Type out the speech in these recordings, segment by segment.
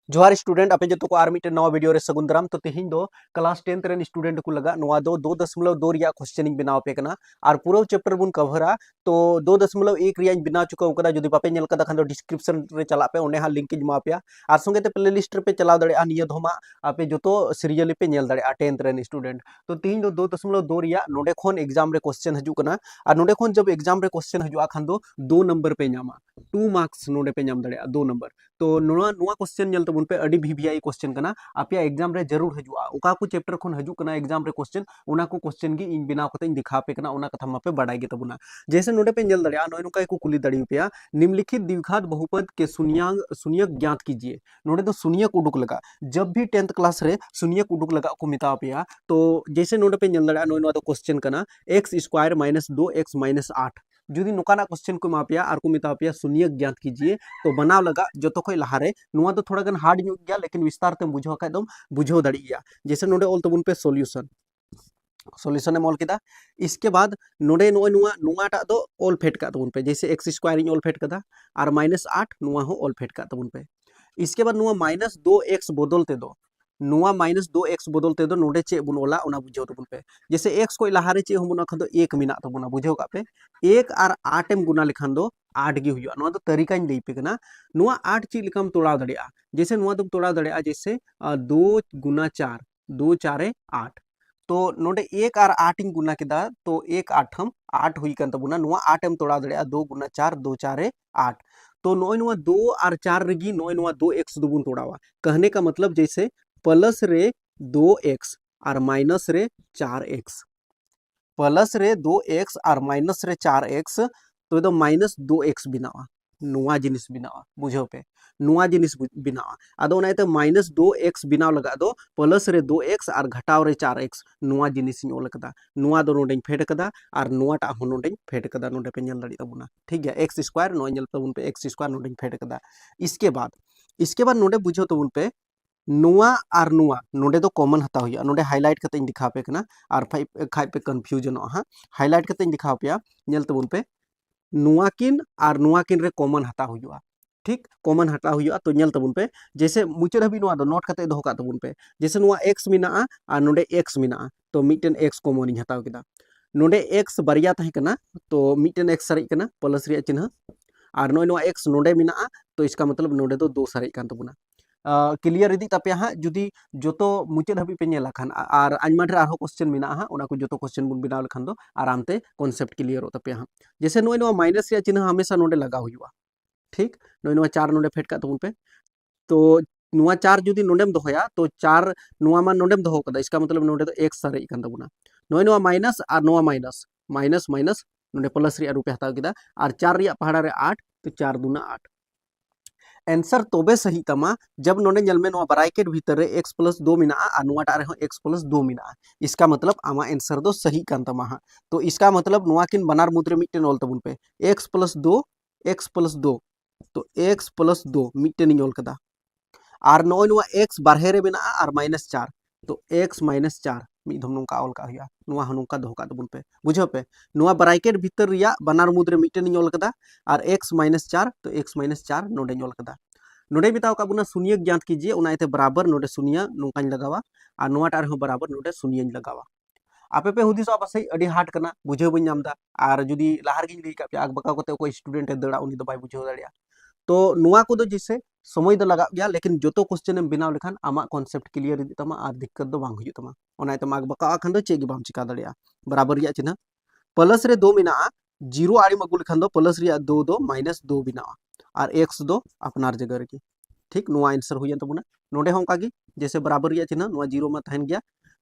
जोहार स्टूडेंट आपे जो को आर मिटे नवा वीडियो रे सगुन दाराम तो तेहिं दो क्लास 10 रेन स्टूडेंट को लगा नवा दो 2.2 रिया क्वेश्चन बनाव पे कना और पूरा चैप्टर बुन कवरा तो 2.1 रिया बनाव चुका कदा जदि बापे नेल कदा खान डिस्क्रिप्शन रे चला पे ओने हा लिंक जमा पे और संगे ते प्लेलिस्ट रे पे चलाव दड़े निया धोमा आपे जोतो सीरियल पे नेल दड़े 10th रेन स्टूडेंट तो तेहिं दो 2.2 रिया नोडे खोन एग्जाम रे क्वेश्चन हजू कना और नोडे खोन जब एग्जाम रे क्वेश्चन हजू खान दो 2 नंबर पे नामा 2 मार्क्स नोडे पे नाम दड़े 2 नंबर तो नुआ क्वेश्चन नेल तबुन पे अडी वीवीआई क्वेश्चन कना आपया एग्जाम रे जरूर हजुआ उका को चैप्टर खन हजू कना एग्जाम रे क्वेश्चन उना को क्वेश्चन गी इन बिना कते दिखा पे कना उना कथा मापे बडाई गे तबुना जैसे नोडे पे नेल दड़िया नय नुका को कुली दड़ी पे निम्नलिखित द्विघात बहुपद के शून्यक ज्ञात कीजिए नोडे तो शून्यक उडुक लगा जब भी 10th क्लास रे शून्यक उडुक लगा को मिता पे तो जैसे नोडे पे नेल दड़िया नय नुआ तो क्वेश्चन कना x² - 2x - 8 जुदी नुकाना क्वेश्चन को मापिया और को मिता पे शून्यक ज्ञात कीजिए तो बनाव लगा जो तो लहारे नुआ तो थोड़ा गन हार्ड न्यू गया लेकिन विस्तार ते बुझो खाय दम बुझो दड़ी गया जैसे नोडे ऑल तबुन पे सॉल्यूशन एम ऑल किदा इसके बाद नोडे नुआ नुआ नुआटा दो ऑल फेट का तबुन पे जैसे x² इन ऑल फेट कदा और -8 नुआ हो ऑल फेट का तबुन पे इसके बाद नुआ -2x बदलते दो नुआ -2x बदलते दो नोडे चे बुन ओला उना बुझो तबुन पे जैसे x को लहारे चे हम खन दो 1 मिना तबुना बुझो का पे 1 और 8 एम गुना लिखान दो 8 गे हुआ नुआ तो तरीका इन लई पे कना नुआ 8 ची लिकम तोड़ाव दड़िया जैसे नुआ तुम तोड़ाव दड़िया जैसे 2 गुना 4 2 4 8 तो नोडे 1 और 8 इन गुना केदा तो 1 8 हम 8 हुई कन तबुना नुआ 8 एम तोड़ाव दड़िया 2 गुना 4 2 4 8 तो नोय नुआ 2 और 4 रेगी नोय नुआ 2x दुबुन तोड़ावा कहने का मतलब जैसे प्लस रे 2x और माइनस रे 4x प्लस रे 2x और माइनस रे 4x तो ये -2x बनावा नुआ जिनिस बनावा बुझो पे नुआ जिनिस बनावा अदो ना तो -2x बनाव लगा दो प्लस रे 2x और घटाव रे 4x नुआ जिनिस इन ओल कदा नुआ दो नोडे फेड कदा और नुआ टा हो नोडे फेड कदा नोडे पे नेल दड़ी तबुना ठीक है x² नो नेल तबुन पे x² नोडे फेड कदा इसके बाद नोडे बुझो तबुन पे नुआ और नुआ नोडे तो कॉमन हता हुआ नोडे हाईलाइट कते दिखा पे कना और खाइ पे कंफ्यूजन हा हाईलाइट कते दिखा पे नेल तबुन पे नुआ किन और नुआ किन रे कॉमन हता हुआ ठीक कॉमन हटा हुआ तो नेल तबुन पे जैसे मुचाद हबी नुआ दो नोट कते दोहो का तबुन पे जैसे नुआ x मिना और नोडे x मिना तो मिटन x कॉमन इन हताव केदा नोडे x बरिया तहे कना तो मिटन x सरी कना प्लस रिया चिन्ह और नुआ x नोडे मिना तो इसका मतलब नोडे दो 2 सरी कान तबुना क्लियर इदी तपे हाँ जुदी जो मुचाद हबी पे नेला खान और आइमा ढेर आरो क्वेश्चन मिना हाँ उना को जो क्वेश्चन बुन बनाव लखान दो आराम ते कॉन्सेप्ट क्लियर हो तपे हाँ जैसे नुआ माइनस या चिन्ह हमेशा नोडे लगा हुआ ठीक नुआ 4 नोडे फेट का तबुन पे तो नुआ 4 जुदी नोडेम दोहया तो 4 नुआ मा नोडेम दोहो कदा इसका मतलब नोडे तो x सरे कान तबुना नुआ माइनस और नुआ माइनस माइनस माइनस नोडे प्लस रिया रुपे हताव किदा और 4 रिया पहाड़ा रे 8 तो 4 दूना 8 आंसर तोबे सही तमा जब नोडे जल में ब्रैकेट भीतर x + 2 मिना और नुआटा रे x + 2 मिना इसका मतलब आमा आंसर दो सही कान तमा हाँ तो इसका मतलब नुआ किन बनार मुद्रे मिटन ऑल तबुन पे x + 2 तो x + 2 मिटन ऑल कदा और नोय नुआ x बारहे रे मिना और -4 तो x - 4 मी धम नुका ऑल का हुआ नुआ हनुका दोह का तबुन पे बुझो पे नुआ ब्रैकेट भीतर रिया बनार मुद्रे मिटन ऑल कदा और x - 4 तो x - 4 नोडे ऑल कदा नोडे बिताव का बुना शून्य ज्ञात कीजिए उना इते बराबर नोडे शून्य नोकाኝ लगावा और नुआटा रे बराबर नोडे शून्य लगावा आपे पे हुदिस पासे अडी हार्ड कना बुझे बन नामदा और जुदी लाहार गिन लई का पे आग बका कोते कोई स्टूडेंट दड़ा उनी दो बाय बुझे दड़िया तो नुआ को दो जैसे समय दो लगा गया लेकिन जो तो क्वेश्चन एम बनाव लेखान आमा कॉन्सेप्ट क्लियर इदी तमा और दिक्कत दो बांग हुई तमा ओना इते आग बका खान दो चेक बाम चिका दड़िया बराबर रिया चिन्ह प्लस रे 2 मिना जीरो आड़ी मगु लेखान दो प्लस रिया 2 2 -2 बिना और x दो अपनार जगह रगी ठीक नुआ आंसर हुई तबुना नोडे हों कागी जैसे बराबर रिया चिन्ह नुआ जीरो में तहन गया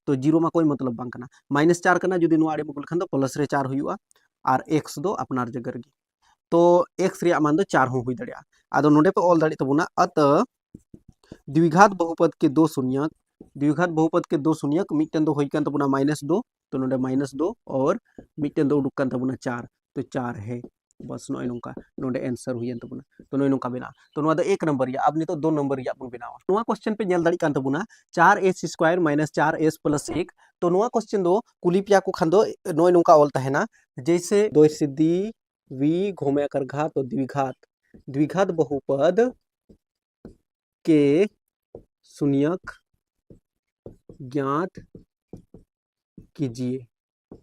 तो जीरो में कोई मतलब बांग कना -4 कना जुदी नुआ आड़ी मगु लेखान दो प्लस रे 4 हुआ और x दो अपनार जगह रगी तो x रिया मान दो 4 हो हुई दड़िया आदो नोडे पे ऑल दड़ी तबुना अतः द्विघात बहुपद के दो शून्यक मिटन दो होई कान तबुना -2 तो नोडे -2 और मिटन दो उडुक कान तबुना 4 तो 4 है बस नोय नोंका नोडे आंसर हुई तबुना तो नोय नोंका बना तो नोआ दो 1 नंबर या अब नहीं तो 2 नंबर या बन बनावा नोआ क्वेश्चन पे नेल दड़ी कान तबुना 4s² - 4s + 1 तो नोआ क्वेश्चन दो कुलीपिया को खान दो नोय नोंका ऑल तहेना जैसे दो सिद्धि v घोमे कर घात तो द्विघात बहुपद के शून्यक ज्ञात कीजिए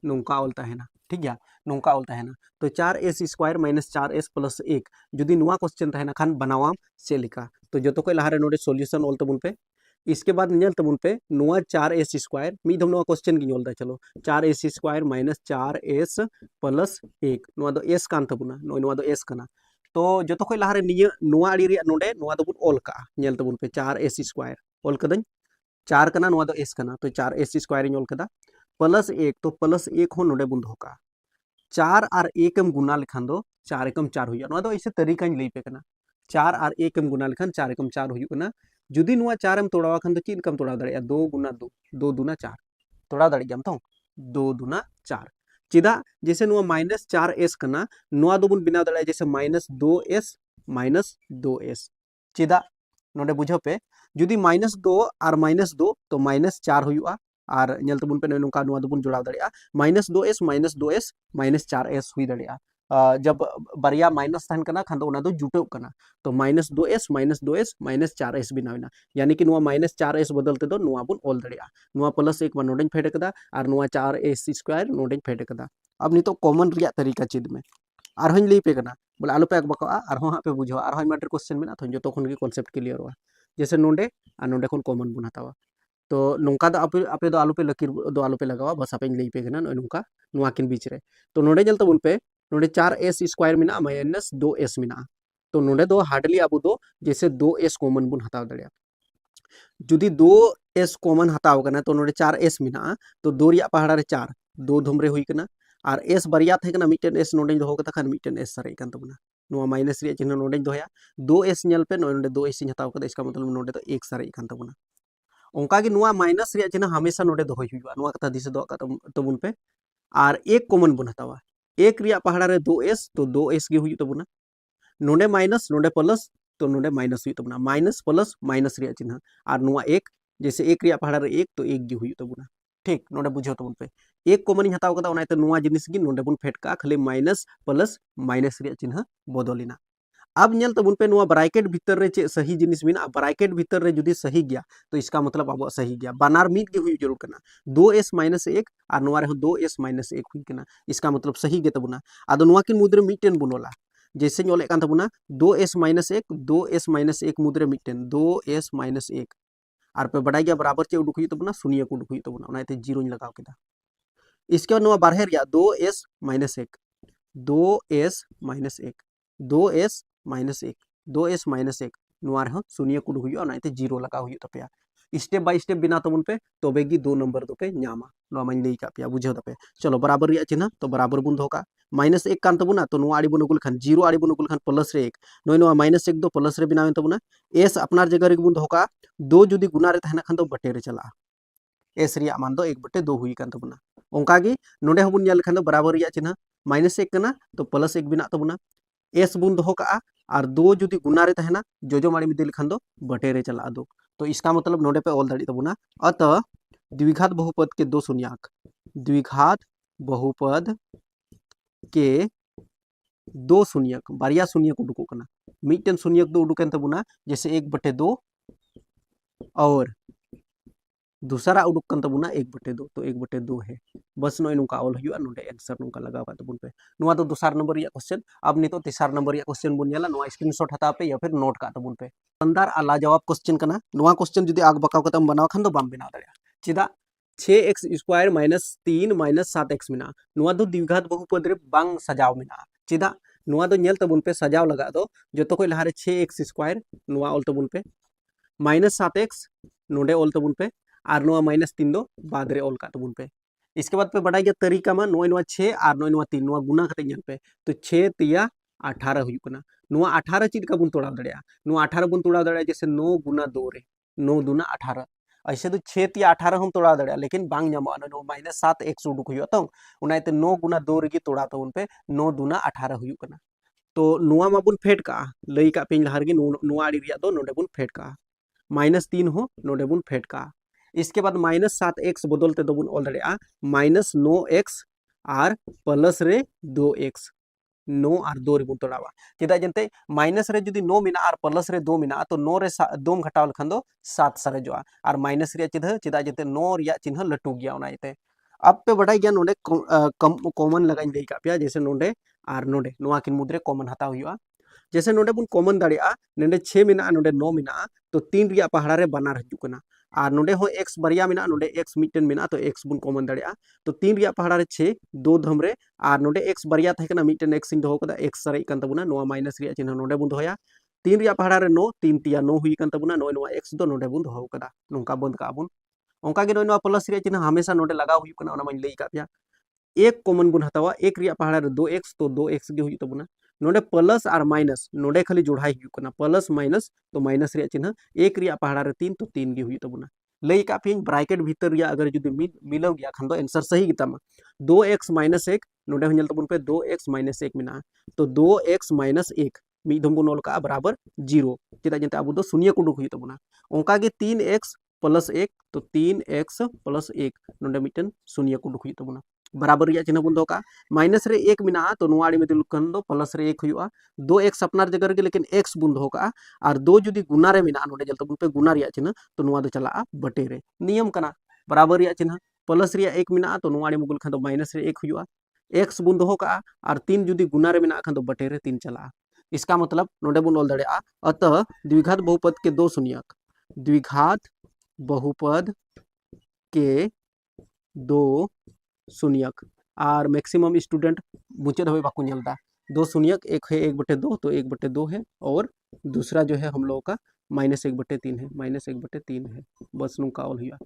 नोंका ऑल तहना ठीक गया नोंका ऑल तहना तो 4s² माइनस 4s प्लस 1 जुदी नुआ क्वेश्चन तहना खान बनावाम से लिखा तो जो तो लहारे नोडे सॉल्यूशन ऑल तबुन पे इसके बाद नियल तबुन पे नुआ 4s² मीदम नुआ क्वेश्चन की ऑल दा चलो 4s² माइनस 4s प्लस 1 नुआ दो s कान तबुना नुआ दो s कना तो जो तो लहारे निया नुआ अड़ी रिया नोडे नुआ दबुन ऑल का नियल तबुन पे 4s² ऑल कदन 4 कना नुआ दो s कना तो 4s² ऑल कदा प्लस 1 तो प्लस 1 हो नोडे बुन दो का 4 और 1 एम गुना लेखान दो 4 एकम 4 हुई नुआ दो ऐसे तरीका लई पे कना 4 और 1 एम गुना लेखान 4 एकम 4 हुई कना जुदी नुआ 4 एम तोड़ावा खान तो चीन कम तोड़ा दड़िया 2 गुना 2 2 दूना 4 तोड़ा दड़ी गम तो 2 दूना 4 चिदा जैसे नुआ माइनस 4s कना नुआ दो बुन बिना दड़िया जैसे माइनस 2s चिदा नोडे बुझो पे जुदी माइनस 2 और माइनस 2 तो माइनस 4 हुआ और नेल तबुन पे नोंका नुआ दबुन जोड़ाव दड़िया माइनस 2s माइनस 4s हुई दड़िया जब बारिया माइनस तहन कना खान दो जुटो कना तो माइनस 2s माइनस 4s बिनावना यानी कि नुआ माइनस 4s बदलते दो नुआ बुन ऑल दड़िया नुआ प्लस 1 बा नोडेन फेड कदा और नुआ 4s² नोडेन फेड कदा अब नितो कॉमन रिया तरीका चेद में आरहों लई पे कना बोले आलो पे अकबका आरहों पे बुझो आरहों मैटर क्वेश्चन में तो जो खन के कॉन्सेप्ट क्लियर हुआ जैसे नोडे और नोडे खन कॉमन बुन हतावा तो नौका आपे दो आलू पे लकीर दो आलू पे लगावा बस आपे लई पे गना नौका नुआ किन बीच रे तो नोडे जल तबुन पे नोडे 4s² मिना माइनस 2s मिना तो नोडे दो हार्डली आबू दो जैसे 2s कॉमन बुन हताव दड़िया जुदी 2s कॉमन हताव कना तो नोडे 4s मिना तो 2 रिया पहाड़ा रे 4 2 धुमरे हुई कना और s बरिया थे कना मिटन s नोडे दो कता खान मिटन s सरे कन तबुना नुआ माइनस रिया चिन्ह नोडे दोया 2s नेल पे नोडे 2s हताव कदा इसका मतलब नोडे तो 1 सरे कन तबुना उनका कि नुआ माइनस रिया चिन्ह हमेशा नोडे दो हुआ नुआ कथा दिस दो तबुन पे और एक कॉमन बुन हतावा एक रिया पहाड़ा रे 2s तो 2s गे हुई तबुना नोडे माइनस नोडे प्लस तो नोडे माइनस हुई तबुना माइनस प्लस माइनस रिया चिन्ह और नुआ एक जैसे एक रिया पहाड़ा रे एक तो एक गे हुई तबुना ठीक नोडे बुझो तबुन पे एक कॉमन हताव कदा उनाते नुआ जिनिस गी नोडे बुन फेट का खाली माइनस प्लस माइनस रिया चिन्ह बदलिना अब नेल तबुन पे नुआ ब्रैकेट भीतर रे चे सही जिनिस बिना ब्रैकेट भीतर रे जुदी सही गया तो इसका मतलब अब सही गया बानार मीट के हुई जरूर करना 2s माइनस 1 और नुआ रे 2s माइनस 1 हुई करना इसका मतलब सही गे तबुना आदो नुआ किन मुद्रे मीटेन बुनोला जैसे ओले कान तबुना 2s माइनस 1 मुद्रे मीटेन 2s माइनस 1 और पे बड़ाई गया बराबर चे उडुक हुई तबुना शून्य को उडुक हुई तबुना उनाते जीरो लगाव केदा इसके बाद नुआ बारहे रिया 2s minus 1 2s minus 1 2s minus 1 2s minus 1 नुआ रहा शून्य को हुई उनाते जीरो लगा हुई तपया स्टेप बाय स्टेप बिना तबुन पे तबेगी 2 नंबर दो पे न्यामा नुआ माइन लई का पे बुझो तपे चलो बराबर रिया चिन्ह तो बराबर बुन दो का माइनस 1 कान तबुना तो नुआ आड़ी बुन गुल खान जीरो आड़ी बुन गुल खान प्लस रे 1 नोय नुआ माइनस 1 दो प्लस रे बिना तबुना s अपनार जगह रे बुन दो का 2 जुदी गुना रे तहना खान तो बटे रे चला s रिया मान दो 1/2 हुई कान तबुना ओंका गी नोडे हबुन नेल खान दो बराबर रिया चिन्ह माइनस 1 कना तो प्लस 1 बिना तबुना s बुन दो का और 2 जुदी गुना रे तहना जोजो माड़ी में दिल खान दो बटे रे चला दो तो इसका मतलब नोडे पे ऑल दड़ी तबुना अतः द्विघात बहुपद के 2 शून्यक द्विघात बहुपद के 2 शून्यक बारिया शून्यक उडुको कना मिटन शून्यक दो उडुकन तबुना जैसे 1/2 और दूसरा उडुक कन तबुना 1/2 तो 1/2 है बस नोय नुका ऑल हुआ नोडे आंसर नुका लगावा तबुन पे नुआ तो दूसरा नंबर या क्वेश्चन अब नहीं तो तीसरा नंबर या क्वेश्चन बुन नेला नुआ स्क्रीनशॉट हता पे या फिर नोट का तबुन पे अंदर आला जवाब क्वेश्चन कना नुआ क्वेश्चन जुदी आग बकाव कतम बनाव खान दो बाम बिना दड़िया चिदा 6x² माइनस 3 माइनस 7x मिना नुआ दो द्विघात बहुपद रे बांग सजाव मिना चिदा नुआ दो नेल तबुन पे सजाव लगा दो जो तो कोई लहारे 6x² नुआ ऑल तबुन पे माइनस 7x नोडे ऑल तबुन पे और नुआ माइनस 3 दो बाद रे ऑल का तबुन पे इसके बाद पे बढ़ाई गया तरीका में नोय नुआ 6 और नोय नुआ 3 नुआ गुना करते नेल पे तो 6 3 18 हुई कना नुआ 18 चीज का बुन तोड़ा दड़िया नुआ 18 बुन तोड़ा दड़िया जैसे 9 गुना 2 रे 9 दूना 18 ऐसे तो 6 3 18 हम तोड़ा दड़िया लेकिन बांग न्यामा नो माइनस 7 x उडुक हुई तो उनाते 9 गुना 2 रे तोड़ा तो उन पे 9 दूना 18 हुई कना तो नुआ मा बुन फेट का लई का पेन लहार गे नुआ आड़ी रिया दो नोडे बुन फेट का माइनस 3 हो नोडे बुन फेट का इसके बाद माइनस 7x बदलते दो बुन ऑल दड़िया माइनस 9x और प्लस रे 2x नो और 2 रे बुन तोड़ावा चेदा जनते माइनस रे जुदी 9 मिना और प्लस रे 2 मिना तो 9 रे 2 घटाव लखन दो 7 सारेजोआ और माइनस रे चिन्ह चेदा जनते 9 रिया चिन्ह लटू गया ओना इते अब पे बड़ाई गया नोडे कॉमन लगाई देई का पिया जैसे नोडे और नोडे नोआ किन मुद्रे कॉमन हताव हुआ जैसे नोडे बुन कॉमन दाड़िया नोडे 6 मिना नोडे 9 मिना तो 3 रिया पहाड़ा रे बनार हजू कना और नोडे हो x बरिया मिना नोडे x मिटन मिना तो x बुन कॉमन दाड़िया तो 3 रिया पहाड़ा रे 6 2 धम रे और नोडे x बरिया थाहे कना मिटन x इन दोहो कदा x सरे कन तबुना नोआ माइनस रिया चिन्ह नोडे बुन दोहया 3 रिया पहाड़ा रे 9 3 तिया 9 हुई कन तबुना नोआ x दो नोडे बुन दोहो कदा नोंका बंद का बुन ओंका गे नोआ प्लस रिया चिन्ह हमेशा नोडे लगाव हुई कना ओना माइन लई का पिया एक कॉमन बुन हतावा एक रिया पहाड़ा रे 2x तो 2x गे हुई तबुना नोडे प्लस और माइनस नोडे खाली जोड़ाई हुई कना प्लस माइनस तो माइनस रिया चिन्ह एक रिया पहाड़ा रे 3 तो 3 गे हुई तबुना लई का पिया ब्रैकेट भीतर रिया अगर जुदी मिलव गया खान दो आंसर सही गितामा 2x माइनस 1 नोडे हंजल तबुन पे 2x माइनस 1 मिना तो 2x माइनस 1 मिदम बुन ओल का बराबर 0 चेदा जनते अब दो शून्य कुडुक हुई तबुना ओंका गे 3x प्लस 1 तो 3x प्लस 1 नोडे मिटन शून्य कुडुक हुई तबुना बराबर रिया चिन्ह बुन दो का माइनस रे 1 मिना तो नोआड़ी में दुलुक कन दो प्लस रे 1 हुआ 2x अपनार जगह रे लेकिन x बुन दो का और 2 जुदी गुना रे मिना नोडे जल तबुन पे गुना रिया चिन्ह तो नोआ दो चला बटे रे नियम कना बराबर रिया चिन्ह प्लस रिया 1 मिना तो नोआड़ी मुगुल खान दो माइनस रे 1 हुआ x बुन दो का और 3 जुदी गुना रे मिना खान दो बटे रे 3 चला इसका मतलब नोडे बुन ओल दड़े अतः द्विघात बहुपद के दो शून्यक द्विघात बहुपद के दो शून्यक और मैक्सिमम स्टूडेंट मुचद हवे बाकू नेलदा दो शून्यक एक है 1/2 तो 1/2 है और दूसरा जो है हम लोगों का -1/3 है -1/3 है बस नुका ऑल हुआ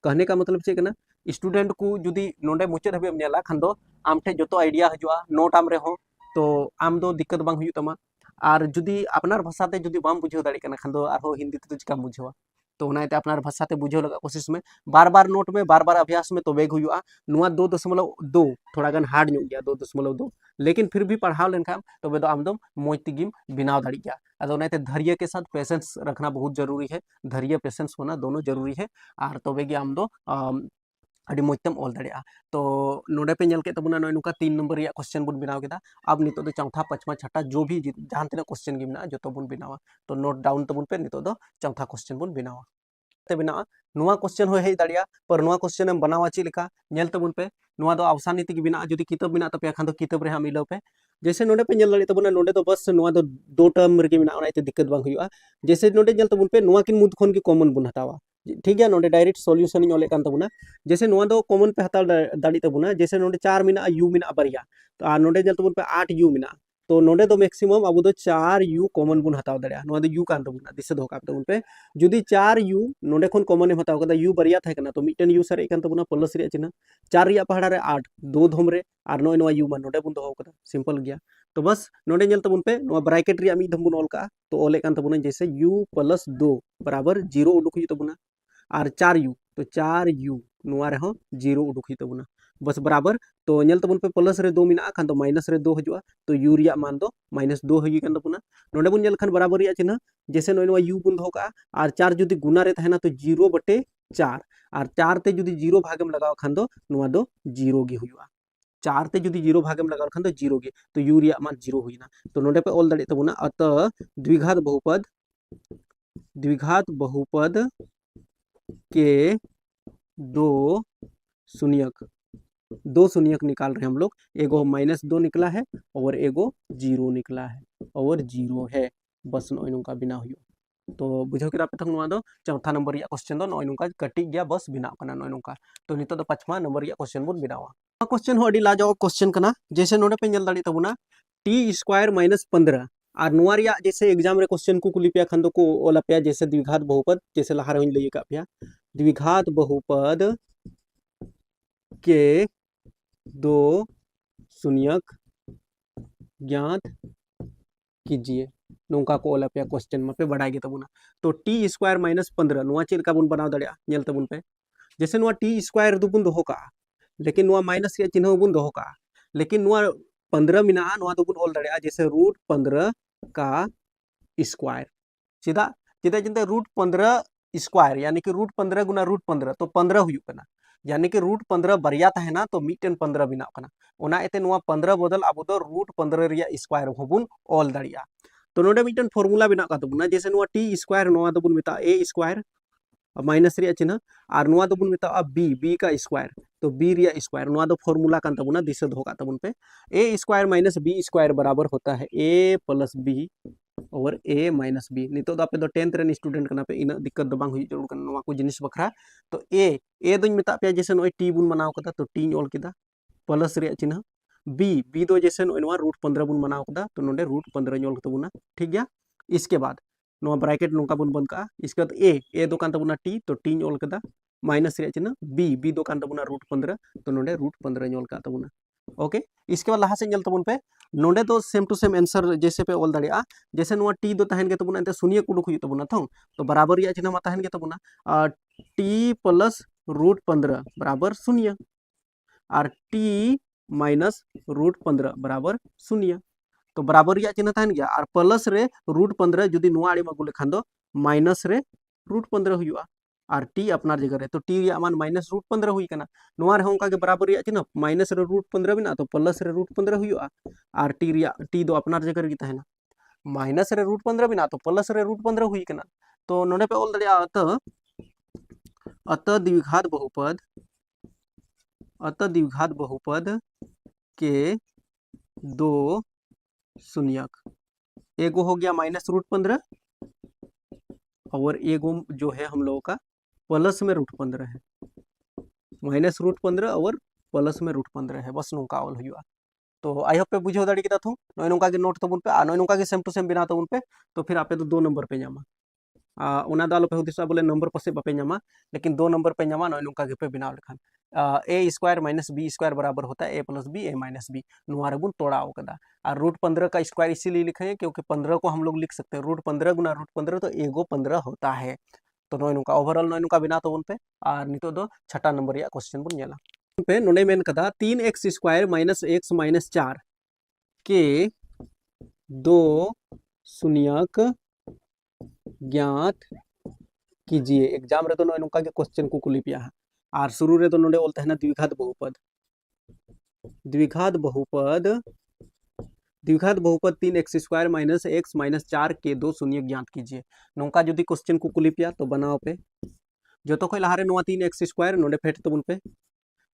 कहने का मतलब चेक ना स्टूडेंट को जुदी नोडे मुचद हवे नेला खान दो आम ठे जोतो आइडिया हजुआ नोट आम रे हो तो आम दो दिक्कत बांग हुई तमा और जुदी अपनार भाषा ते जुदी बाम बुझाव दाड़ी कना खान दो आरो हिंदी ते चिका बुझावा तो उनाते अपनार भाषा ते बुझाव लगा कोशिश में बार बार नोट में बार बार अभ्यास में तो बेग हुआ नुआ 2.2 थोड़ा गन हार्ड ᱧᱚᱜ गया 2.2 लेकिन फिर भी पढ़ाव लेनखाम तो बेदो आमदम मोज तिगिम बिनाव दाड़ी गया अदो उनाते धैर्य के साथ पेशेंस रखना बहुत जरूरी है धैर्य पेशेंस होना दोनों जरूरी है और तबे गे आमदो अड़ी मोजतम ऑल दाड़िया तो नोडे पे नल के तबुना नय नुका 3 नंबर या क्वेश्चन बुन बिनाव केदा अब नितो दो चौथा पांचवा छठा जो भी जहां तना क्वेश्चन गे बिना जो तो बुन बिनावा तो नोट डाउन तबुन पे नितो दो चौथा क्वेश्चन बुन बिनावा ते बिना नुआ क्वेश्चन हो हे दाड़िया पर नुआ क्वेश्चन हम बनावा ची लेका नेल तबुन पे नुआ दो आसानी ती बिना जदी किताब बिना तपया खान दो किताब रे हम मिलो पे जैसे नोडे पे नेल दाड़ी तबुना नोडे तो बस नुआ दो दो टर्म रे बिना ओना दिक्कत बांग हुआ जैसे नोडे नेल तबुन पे नुआ किन मुद खोन की कॉमन बुन हटावा ठीक है नोडे डायरेक्ट सॉल्यूशन इन ओले कान तबुना जैसे नुआ दो कॉमन पे हताल दाड़ी तबुना जैसे नोडे 4 मिना u मिना बरिया तो आ नोडे जल तबुन पे 8 u मिना तो नोडे दो मैक्सिमम अब दो 4 u कॉमन बुन हताव दाड़िया नुआ दो u कान तबुना दिसे दो का तबुन पे जुदी 4 u नोडे खन कॉमन हम हताव कदा u बरिया थाहे कना तो मिटन u सरे कान तबुना प्लस रे चिन्ह 4 रिया पहाड़ा रे 8 2 धम रे और नोय नोआ u मा नोडे बुन दोहो कदा सिंपल गया तो बस नोडे नेल तबुन पे नोआ ब्रैकेट रिया मी धम बुन ऑल का तो ओले कान तबुना जैसे u + 2 बराबर 0 उडुक हुई तबुना और 4u तो 4u नुआ रहो 0 उडुक हुई तबुना बस बराबर तो नेल तबुन पे प्लस रे 2 मिना खान तो माइनस रे 2 हजुआ तो u रिया मान दो -2 हुई कान तबुना नोडे बुन नेल खान बराबर रिया चिन्ह जैसे नोय नोआ u बुन दो का और 4 जुदी गुना रे तहना तो 0/4 और 4 ते जुदी 0 भागम लगाव खान दो नुआ दो 0 गे हुआ 4 ते जुदी 0 भागम लगाव खान तो 0 गे तो u रिया मान 0 हुईना तो नोडे पे ऑल दाड़ी तबुना अतः द्विघात बहुपद के दो शून्यक निकाल रहे हैं हम लोग एगो -2 निकला है और एगो 0 निकला है और 0 है बस नोय नुका बिना हुई तो बुझो किरा पे तक नुआ दो चौथा नंबर या क्वेश्चन दो नोय नुका कटी गया बस बिना कना नोय नुका तो नितो दो पांचवा नंबर या क्वेश्चन बुन बिनावा क्वेश्चन हो अडी लाजवाब क्वेश्चन कना जैसे नोडे पे नेल दाड़ी तबुना t² - 15 और नुआ रिया जैसे एग्जाम रे क्वेश्चन को कुली पे खान दो को ओला पे जैसे द्विघात बहुपद जैसे लहार होइन लई का पे द्विघात बहुपद के दो शून्यक ज्ञात कीजिए नौका को ओला पे क्वेश्चन में पे बढ़ाई गे तबुना तो t² - 15 नुआ चेल का बुन बनाव दड़िया नेल तबुन पे जैसे नुआ t² दो बुन दोहो का लेकिन नुआ माइनस के चिन्ह बुन दोहो का लेकिन नुआ 15 मिना नुआ दो बुन ओल दड़िया जैसे √15 का स्क्वायर सीधा चिदा चिंता √15 स्क्वायर यानी कि √15 गुना √15 तो 15 हुई कना यानी कि रूट 15 बरिया तहना तो मिटन 15 बिनाव कना ओना एते नोआ 15 बदल अब दो रूट 15 रिया स्क्वायर होबुन ऑल दाड़िया तो नोडे मिटन फॉर्मूला बिना का तबुना जैसे नोआ टी स्क्वायर नोआ दबुन मिता ए स्क्वायर माइनस रिया चिन्ह और नोआ दबुन मिता बी का स्क्वायर तो बी रिया स्क्वायर नोआ दो फॉर्मूला कान तबुना दिशा दो का तबुन पे ए स्क्वायर माइनस बी स्क्वायर बराबर होता है ए प्लस बी और ए माइनस बी नितो दो आपे दो 10th रेन स्टूडेंट कना पे इन दिक्कत दो बांग हुई जरूर कना नोआ को जिनिस बखरा तो ए दोኝ मिता पे जैसे नोय टी बुन मनाव कदा तो टी ऑल किदा प्लस रिया चिन्ह बी दो जैसे नोय रूट 15 बुन मनाव कदा तो नोडे रूट 15 ऑल तबुना ठीक गया इसके बाद नोआ ब्रैकेट नोका बुन बंद का इसके बाद ए दो कान तबुना टी तो टी ऑल कदा माइनस रिया चिन्ह बी दो कान तबुना रूट 15 तो नोडे रूट 15 ऑल का तबुना ओके इसके बाद लहा से जल तबुन पे नोडे तो सेम टू सेम आंसर जैसे पे ऑल दाड़िया जैसे नोआ टी दो तहन के तबुना एते शून्य कुडुक हुई तबुना तो बराबर रिया चिन्ह मा तहन के तबुना टी प्लस रूट 15 बराबर शून्य और टी माइनस रूट 15 बराबर शून्य तो बराबर रिया चिन्ह तहन गया और प्लस रे रूट 15 जुदी नोआ आड़ी मागु लेखान दो माइनस रे रूट 15 हुआ और टी अपनार जगह रे तो टी रिया मान माइनस रूट 15 हुई कना नोआ रे होंका के बराबर रिया चिन्ह माइनस रे रूट 15 बिना तो प्लस रे रूट 15 हुआ और टी रिया टी दो अपनार जगह रे तहना माइनस रे रूट 15 बिना तो प्लस रे रूट 15 हुई कना तो नोडे पे ऑल दड़िया अत द्विघात बहुपद के दो शून्यक एगो हो गया माइनस रूट 15 और एगो जो है हम लोगों का प्लस में रूट 15 है माइनस रूट 15 और प्लस में रूट 15 है बस नौका ऑल हुआ तो आई होप पे बुझे दाड़ी के था नोय नौका के नोट तबुन पे नोय नौका के सेम टू सेम बिना तबुन पे तो फिर आपे तो 2 नंबर पे जामा ओना दालो पे हुदिसा बोले नंबर पसे बापे जामा लेकिन 2 नंबर पे जामा नोय नौका के पे बिना लेखान ए स्क्वायर माइनस बी स्क्वायर बराबर होता है ए प्लस बी ए माइनस बी नुआ रेबुन तोड़ाव कदा और रूट 15 का स्क्वायर इसीलिए लिखे हैं क्योंकि 15 को हम लोग लिख सकते हैं रूट 15 गुना रूट 15 तो एगो 15 होता है तो नोय नौका ओवरऑल नोय नौका बिना तबुन पे और नितो दो छठा नंबर या क्वेश्चन बुन नेला पे नोने मेन कदा 3x square minus x minus 4 के दो शून्यक ज्ञात कीजिए एग्जाम रे तो नोय नौका के क्वेश्चन को कुली पिया और शुरू रे तो नोडे ऑल तहना द्विघात बहुपद 3x square minus x minus 4 के दो शून्य ज्ञात कीजिए नौका जो क्वेश्चन को कुली पिया तो बनाओ पे जो तो कोई लहारे नोआ 3x स्क्वायर नोडे फेट तबुन पे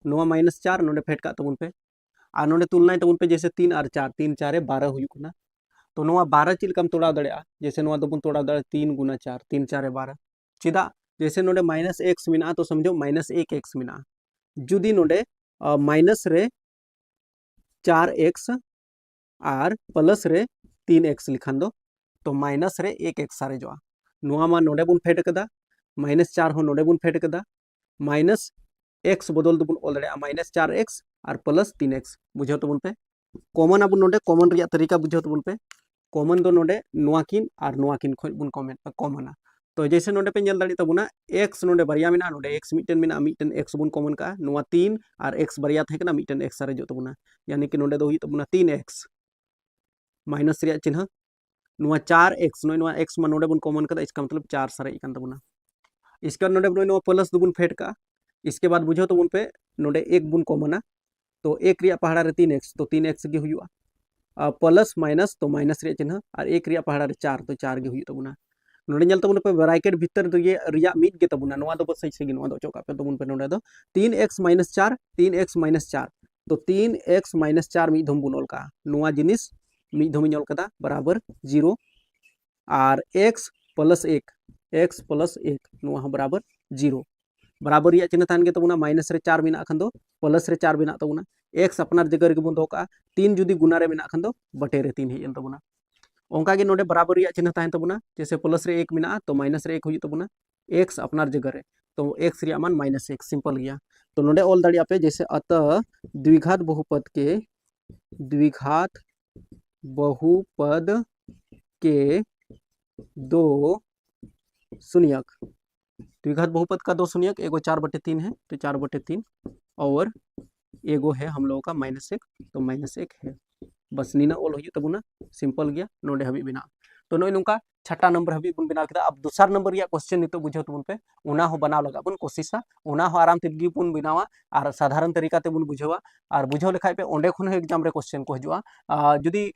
नोआ माइनस 4 नोडे फेट का तबुन पे और नोडे तुलना तबुन पे जैसे 3 और 4 3 4 12 हुई कुना तो नोआ 12 चिल कम तोड़ा दड़े जैसे नोआ दबुन तोड़ा दड़े 3 गुना 4 3 4 12 चिदा जैसे नोडे माइनस एक्स मिना तो समझो माइनस 1x मिना जुदी नोडे माइनस रे 4x और प्लस रे 3x लिखान दो तो माइनस रे 1x सारे जो नुआ मा नोडे बुन फेट कदा माइनस 4 हो नोडे बुन फेट कदा माइनस x बदल दो बुन ऑल दड़े माइनस 4x और प्लस 3x बुझो तो बुन पे कॉमन अब नोडे कॉमन रिया तरीका बुझो तो बुन पे कॉमन दो नोडे नुआकिन और नुआकिन खोज बुन कॉमन तो जैसे नोडे पे जल दाड़ी तबुना x नोडे बरिया मिना नोडे x मिटन मिना मिटन x बुन कॉमन का नुआ 3 और x बरिया थे कना मिटन x सारे जो तबुना यानी कि नोडे दो हुई तबुना 3x माइनस रिया चिन्ह नुआ 4x नोय नुआ x मा नोडे बुन कॉमन का इसका मतलब 4 सारे इकन तबुना इसके बाद नोडे नोय नुआ प्लस दो बुन फेट का इसके बाद बुझो तो बुन पे नोडे 1 बुन कॉमन तो 1 रिया पहाड़ा रे 3x तो 3x गे हुआ प्लस माइनस तो माइनस रिया चिन्ह और 1 रिया पहाड़ा रे 4 तो 4 गे हुई तबुना नोडे जल तबुन पे ब्रैकेट भीतर तो ये रिया मिट गे तबुना नुआ दो सही सही नुआ दो चौका पे तबुन पे नोडे दो 3x माइनस 4 3x माइनस 4 तो 3x माइनस 4 मी धम बुन ऑल का नुआ जिनिस मी धम ऑल कदा बराबर 0 और x प्लस 1 नुआ बराबर 0 बराबर रिया चिन्ह तान गे तबुना माइनस रे 4 बिना खन दो प्लस रे 4 बिना तबुना x अपनार जगह रे बुन दो का 3 जुदी गुना रे बिना खन दो बटे रे 3 ही तबुना ओंका गे नोडे बराबर रिया चिन्ह तान तबुना जैसे प्लस रे 1 मिना तो माइनस रे 1 हुई तबुना x अपनार जगह रे तो x रिया मान माइनस 1 सिंपल गया तो नोडे ऑल दाड़ी पे जैसे अतः द्विघात बहुपद के दो शून्यक द्विघात बहुपद का दो शून्यक एगो 4/3 है तो 4/3 और एगो है हम लोगों का -1 तो -1 है बस नीना ऑल हुई तबुना सिंपल गया नोडे हबी बिना तो नोय नुका छठा नंबर हबी बुन बनाव किदा अब दूसरा नंबर या क्वेश्चन नितो बुझो तबन पे उना हो बनाव लगा बुन कोशिशा उना हो आराम तेगी बुन बनावा और साधारण तरीका ते बुन बुझावा और बुझाव लेखाय पे ओंडे खन एग्जाम रे क्वेश्चन को हजुआ जुदी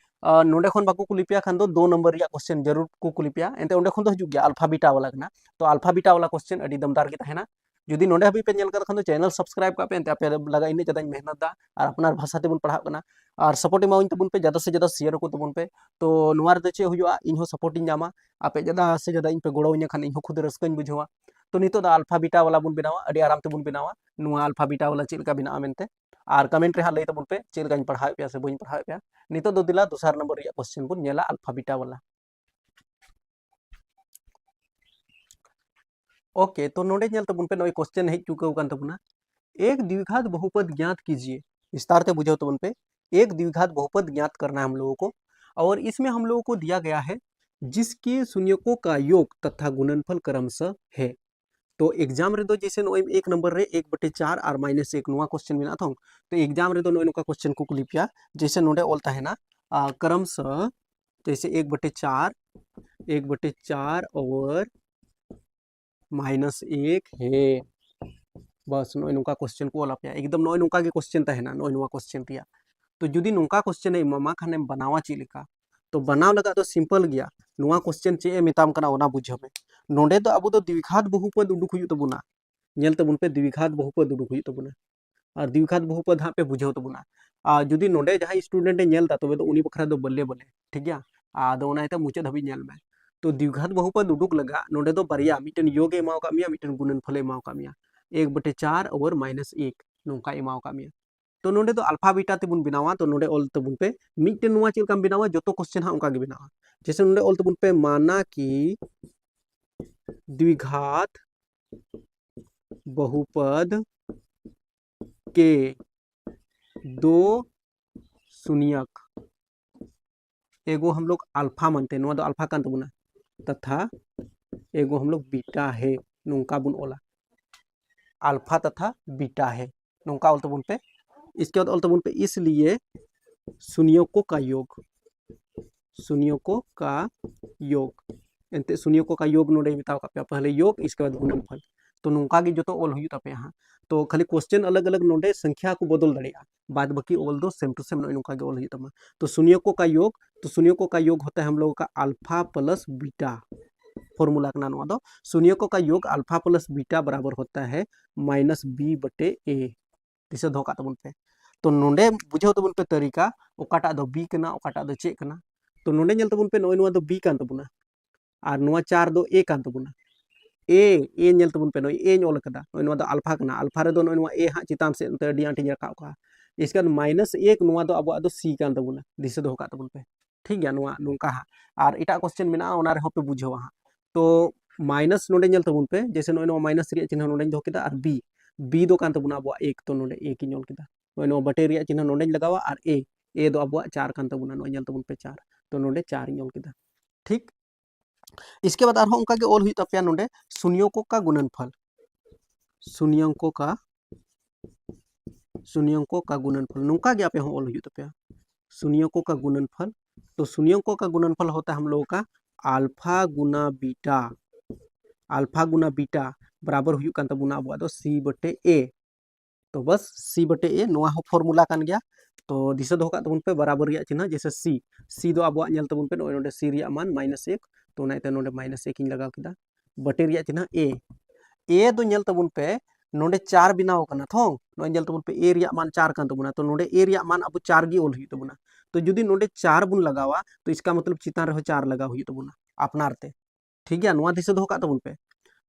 नोंडे खन बाको कुलिपिया खान दो नंबर या क्वेश्चन जरूर को कुलिपिया एंते ओंडे खन दो हजु गया अल्फा बीटा वाला कना तो अल्फा बीटा वाला क्वेश्चन अडी दमदार के तहना जुदी नोंडे हबी पे नेल कर खान दो चैनल सब्सक्राइब का पे एंते आपे लगा इने जदा मेहनत दा और अपना भाषा ते बुन पढ़ा कना और सपोर्ट इमाउन तबुन पे ज्यादा से ज्यादा शेयर को तबुन पे तो नुआर दे चे हुआ इन सपोर्ट जामा आपे ज्यादा से ज्यादा इन पे गोड़ो इन खान इन खुद रस्कन बुझावा तो नितो दा अल्फा बीटा वाला बुन बनावा अडी आराम ते बुन बनावा नुआ अल्फा बीटा वाला चेल का बिना मेनते और कमेंट रे हा लई तबुन पे चेल गाइन पढ़ा पे से बइन पढ़ा पे नितो दो दिला दूसरा नंबर या क्वेश्चन बुन नेला अल्फा बीटा वाला ओके तो नोडे नेल तबुन पे नोय क्वेश्चन हेज चुका कान तबुना एक द्विघात बहुपद ज्ञात कीजिए विस्तार से बुझो तो उन पे एक द्विघात बहुपद ज्ञात करना है हम लोगों को और इसमें हम लोगों को दिया गया है जिसके शून्यकों का योग तथा गुणनफल क्रमशः है तो एग्जाम रे दो जैसे नो एक नंबर रे 1/4 और -1 नुआ क्वेश्चन मिला था तो एग्जाम रे दो नो का क्वेश्चन को कुलिपिया जैसे नोडे ओलता है ना क्रमशः जैसे 1/4 और -1 है बस नोय नुका क्वेश्चन को ओलापिया एकदम नोय नुका के क्वेश्चन तहना नोय नुआ क्वेश्चन रिया तो जुदी नुका क्वेश्चन है मामा खाने बनावा ची लेका तो बनाव लगा तो सिंपल गया नुआ क्वेश्चन चे मिताम कना ओना बुझावे नोंडे तो अब तो द्विघात बहुपद उडुक हुयु तबुना नेल तबुन पे द्विघात बहुपद उडुक हुयु तबुना और द्विघात बहुपद हाँ पे बुझाव तबुना जुदी नोंडे जहां स्टूडेंट नेल दा तबे तो उनी बखरा दो बल्ले बल्ले ठीक गया आदो ओना इता मुचाद हबी नेल में तो द्विघात बहुपद उडुक लगा नोंडे दो बारिया मिटन योग एमाव का मिया मिटन गुणनफल एमाव का मिया 1/4 और -1 नोंका एमाव का मिया तो नोंडे तो अल्फा बीटा तेबुन बनावा तो नोंडे ऑल तबुन पे मिटन नुआ चेल काम बनावा जो तो क्वेश्चन हा उनका के बनावा जैसे नोंडे ऑल तबुन पे माना कि द्विघात बहुपद के दो शून्यक एगो हम लोग अल्फा मानते नुआ दो अल्फा कान तबुना तथा एगो हम लोग बीटा है नोंका बुन ओला अल्फा तथा बीटा है नोंका ऑल तबुन पे इसके बाद ऑल तबुन पे इसलिए शून्यकों का योग एंते शून्यकों का योग नोडे बताओ का पहले योग इसके बाद गुणनफल तो नोंका की जो तो ऑल हुई तपे यहाँ तो खाली क्वेश्चन अलग अलग नोडे संख्या को बदल दड़िया बाद बाकी ऑल दो सेम टू सेम नोंका के ऑल हुई तमा तो शून्यकों का योग होता है हम लोगों का अल्फा प्लस बीटा फॉर्मूला का नाम दो शून्यकों का योग अल्फा प्लस बीटा बराबर होता है -b/a दिसे धोका तबुन पे तो नोंडे बुझाव तबुन पे तरीका ओकाटा दो b कना ओकाटा दो चे कना तो नोंडे नेल तबुन पे नोय नुआ दो b कान तबुना और नुआ 4 दो a कान तबुना ए नेल तबुन पे नोय ए ओल कदा नोय नुआ दो अल्फा कना अल्फा रे दो नोय नुआ ए हा चितान से अंते अडी आंटी रखा का इसके बाद -1 नुआ दो अब दो c कान तबुना दिसे धोका तबुन पे ठीक गया नुआ नुका हा और इटा क्वेश्चन मेना ओना रे हो पे बुझावा हा तो माइनस नोंडे नेल तबुन पे जैसे नोय नुआ माइनस रे चिन्ह नोंडे धो केदा और b दो कान तबुना अब 1 तो नोंडे 1 की ओल केदा नोय नुआ बटे रे चिन्ह नोंडे लगावा और ए दो अब 4 कान तबुना नोय नेल तबुन पे 4 तो नोंडे 4 ओल केदा ठीक इसके बाद आर उनका के ऑल हुई तपिया नोंडे शून्यकों का गुणनफल नुका के आपे ऑल हुई तपिया शून्यकों का गुणनफल तो शून्यकों का गुणनफल होता है हम लोगों का अल्फा गुना बीटा बराबर हुई कान तबुना अब दो c/a तो बस c/a नुआ हो फॉर्मूला कान गया तो दिशा धोका तबुन पे बराबर रिया चिन्ह जैसे c दो अब नेल तबुन पे नोडे c रिया मान -1 तो नाइते नोडे -1 इन लगाव किदा बटे रिया चिन्ह a दो नेल तबुन पे नोडे 4 बिनाव कना थो नोय नेल तबुन पे a रिया मान 4 कान तबुना तो नोडे a रिया मान अब 4 गी ओल हुई तबुना तो जुदी नोडे 4 बुन लगावा तो इसका मतलब चितान रहो 4 लगा हुई तबुना अपनारते ठीक है नुआ दिशा धोका तबुन पे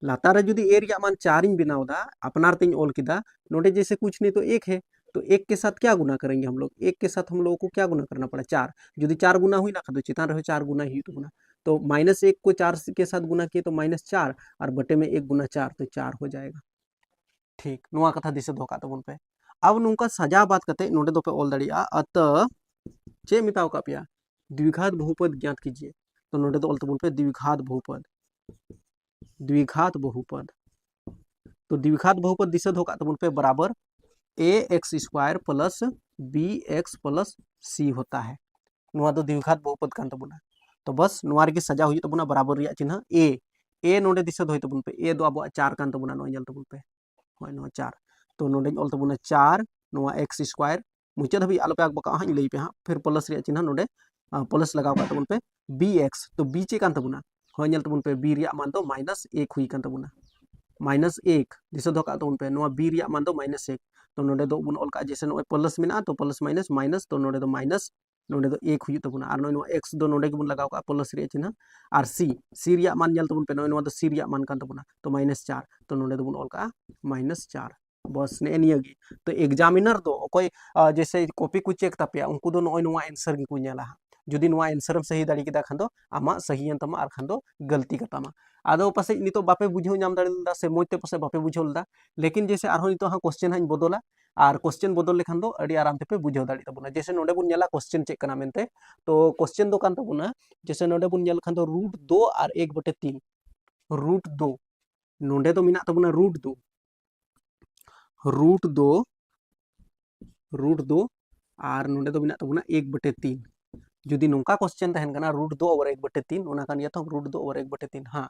लातार रे जुदी ए रिया मान 4 इन बिनाव दा अपनारते ओल किदा नोडे जैसे कुछ नहीं तो 1 है तो 1 के साथ क्या गुना करेंगे हम लोग 1 के साथ हम लोगों को क्या गुना करना पड़ा 4 यदि 4 गुना हुई ना तो चितान रहो 4 गुना ही तो गुना तो -1 को 4 के साथ गुना किए तो -4 और बटे में 1 गुना 4 तो 4 हो जाएगा ठीक नुआ कथा दिशा धोका तबुन पे अब नुका सजा बात करते नोडे दो पे ऑल दड़िया अतः चे मिताओ का पिया द्विघात बहुपद ज्ञात कीजिए तो नोडे दो ऑल तबुन पे द्विघात बहुपद तो द्विघात बहुपद दिशा धोका तबुन पे बराबर ax² plus bx plus c होता है नुआ दो द्विघात बहुपद कान तबुना तो बस नोआ रेगे सजा हुई तबुना बराबर रिया चिन्ह ए नोडे दिशा दोय तबुन पे ए दो अब 4 कान तबुना नो जल तबुन पे होय नो 4 तो नोडे ऑल तबुना 4 नोआ x स्क्वायर मुचाद हबी आलोपे आग बका हां लई पे हां फिर प्लस रिया चिन्ह नोडे प्लस लगाव का तबुन पे bx तो b चे कान तबुना होय जल तबुन पे b रिया मान दो माइनस 1 हुई कान तबुना माइनस 1 दिशा दो का तबुन पे नोआ b रिया मान दो माइनस 1 तो नोडे दो बुन ऑल का जैसे नो प्लस मेना तो प्लस माइनस माइनस तो नोडे दो माइनस नोडे दो 1 हुई तबुना और नो x दो नोडे बुन लगाव का प्लस रिया चिन्ह और c रिया मान जल तबुन पे नो दो c रिया मान कान तबुना तो माइनस 4 तो नोडे दो बुन ऑल का माइनस 4 बस ने नियगी तो एग्जामिनर दो कोई जैसे कॉपी को चेक तापे उनको दो नोय नोआ आंसर की को नेला जुदी नोआ आंसर सही दाड़ी केदा खान दो आमा सही तमा और खान दो गलती कतामा आदो पासे नितो बापे बुझो नाम दाड़ीदा से मोजते पासे बापे बुझो लदा लेकिन जैसे आरो नितो हां क्वेश्चन हां बदला और क्वेश्चन बदल लेखान दो अड़ी आराम तेपे बुझो दाड़ी तबुना जैसे नोडे बुन नेला क्वेश्चन चेक कना मेनते तो क्वेश्चन दो कान तबुना जैसे नोडे बुन नेल खान दो रूट 2 और 1/3 रूट 2 नोडे तो मिना तबुना रूट 2 और नोडे तो मिना तबुना 1/3 जुदी नोंका क्वेश्चन तहन कना रूट 2 ओवर 1/3 ओना कान या तो रूट 2 ओवर 1/3 हां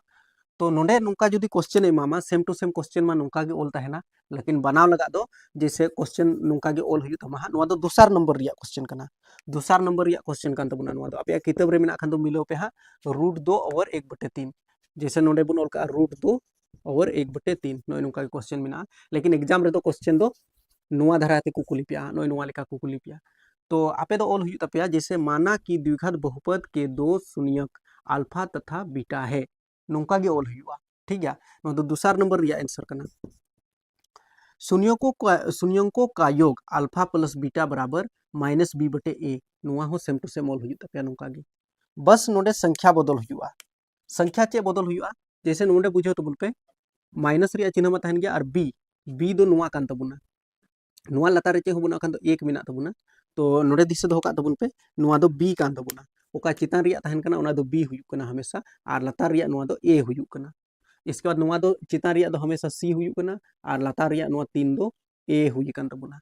तो नोडे नोंका जुदी क्वेश्चन एमामा सेम टू सेम क्वेश्चन मा नोंका गे ओल तहना लेकिन बनाव लगा दो जैसे क्वेश्चन नोंका गे ओल हुई तमा हां नोआ दो दोसार नंबर रिया क्वेश्चन कना दोसार नंबर रिया क्वेश्चन कान तबुना नोआ दो आपे किताब रे मिना खान दो मिलो पे हां रूट 2 ओवर 1/3 जैसे नोडे बुन ओल का रूट 2 ओवर 1/3 नोय नोंका क्वेश्चन मिना लेकिन एग्जाम रे तो क्वेश्चन दो नोआ धराते को कुली पिया नोय नोआ लेका को कुली पिया तो आपे दो ऑल हुई तपिया जैसे माना कि द्विघात बहुपद के दो शून्यक अल्फा तथा बीटा है नोंका गे ऑल हुआ ठीक है नो तो दूसरा नंबर रिया आंसर करना शून्यकों का योग अल्फा प्लस बीटा बराबर माइनस बी बटे ए नोआ हो सेम टू सेम ऑल हुई तपिया नोंका गे बस नोडे संख्या बदल हुआ संख्या चे बदल हुआ जैसे नोडे बुझो तो पे माइनस रिया चिन्ह मा तहन गया और बी दो नोआ कान तबुना नोआ लतार रे चे हो बुना कान तो एक मिना तबुना तो नोडे दिसे दो का तबुन पे नोआ दो बी कान तबुना ओका चितान रिया तहन कना ओना दो बी हुयुक कना हमेशा और लतार रिया नोआ दो ए हुयुक कना इसके बाद नोआ दो चितान रिया दो हमेशा सी हुयुक कना और लतार रिया नोआ तीन दो ए हुयुक कन तबुना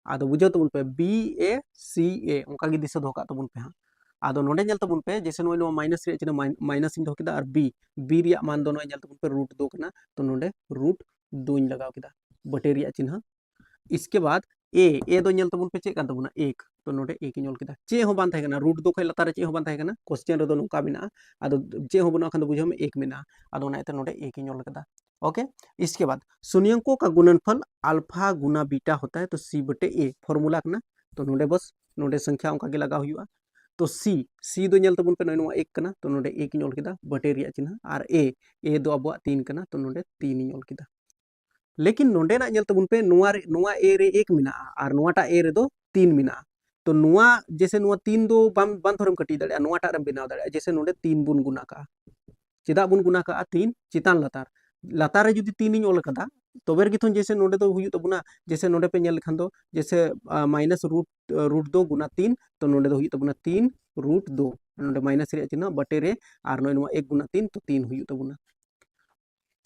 आदो बुझो तबुन पे बी ए सी ए ओका गे दिसे दो का तबुन पे हां आदो नोडे जल तबुन पे जैसे नोय नो माइनस रिया चिन्ह माइनस इन दो केदा और बी रिया मान दो नोय जल तबुन पे रूट 2 कना तो नोडे रूट 2 इन लगाव केदा बटे रिया चिन्ह इसके बाद ए दो नेल तबुन पे चे कान तबुना एक तो नोडे एक इन ऑल केदा चे हो बान थाय कना रूट 2 खय लतार चे हो बान थाय कना क्वेश्चन रे दो नोका बिना आदो चे हो बना खान दो बुझो में एक मिना आदो नाइते नोडे एक इन ऑल केदा ओके इसके बाद शून्यकों का गुणनफल अल्फा गुना बीटा होता है तो सी बटे ए फॉर्मूला कना तो नोडे बस नोडे संख्या ओंका गे लगा हुआ तो सी दो नेल तबुन पे नोय एक कना तो नोडे एक इन ऑल केदा बटे रिया चिन्ह और ए दो अब 3 कना तो नोडे 3 इन ऑल केदा लेकिन नोडे ना तबुन पे नोआ ए रे एक मिना और नोआटा ए रे दो 3 मिना तो नोआ जैसे नोआ 3 दो बान थोरम कटी दड़े नोआटा रे बनाव दड़े जैसे नोडे 3 बुन गुना का चेदा बुन गुना का 3 चितान लतार लतार रे जुदी 3 इन ऑल कदा तोबेर गिथुन जैसे नोडे दो हुयु तबुना जैसे नोडे पे नेल खान दो जैसे माइनस रूट 2 गुना 3 तो नोडे दो हुयु तबुना 3 रूट 2 नोडे माइनस रे चिन्ह बटे रे और नोय नोआ 1 गुना 3 तो 3 हुयु तबुना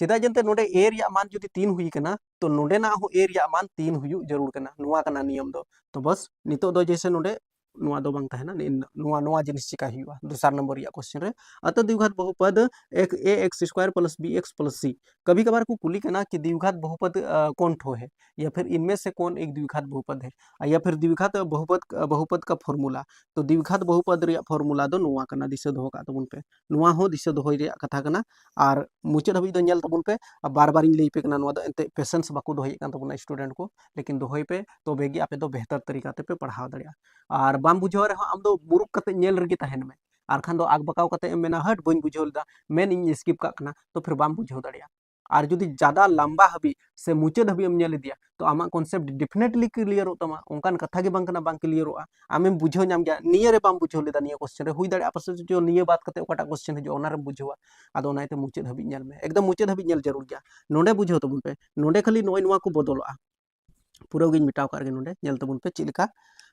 चेदा जनते नोडे ए रिया मान जुदी 3 हुई कना तो नोडे ना हो ए रिया मान 3 हुयु जरूर कना नोआ कना नियम दो तो बस नितो दो जैसे नोडे नोआ दो बांग तहना नोआ नोआ जिनिस चिका हुआ दूसरा नंबर रिया क्वेश्चन रे अतः द्विघात बहुपद एक a x square plus b x plus c कभी कभार को कुली कना कि द्विघात बहुपद कौन ठो है या फिर इनमें से कौन एक द्विघात बहुपद है या फिर द्विघात बहुपद का फॉर्मूला तो द्विघात बहुपद रिया फॉर्मूला दो नोआ कना दिसे दो का तबुन पे नोआ हो दिसे दो रिया कथा कना और मुचाद हबी दो नेल तबुन पे बार बार इन लई पे कना नोआ दो एंते पेशेंस बाको दोहय कान तबुना स्टूडेंट को लेकिन दोहय पे तो बेगी आपे दो बेहतर तरीका ते पे पढ़ाव दड़िया और बाम बुझाव रे आम दो मुरुक कते नेल रेगे तहन में और खान दो आग बकाव कते मेना हट बन बुझाव लदा मेन इन स्किप का कना तो फिर बाम बुझाव दड़िया और जुदी ज्यादा लंबा हबी से मुचाद हबी नेल दिया तो आमा कॉन्सेप्ट डेफिनेटली क्लियर तमा उनकान कथा गे बांग कना बांग क्लियर आमें बुझाव नाम गया निये रे बाम बुझाव लेदा निये क्वेश्चन रे हुई दड़िया पासे जो निये बात कते ओकाटा क्वेश्चन हिजो ओना रे बुझावा आदो नाइते मुचाद हबी नेल में एकदम मुचाद हबी नेल जरूर गया नोडे बुझाव तबुन पे नोडे खाली नोय नोआ को बदलवा पूरा गिन मिटाव कर गे नोडे नेल तबुन पे चिलका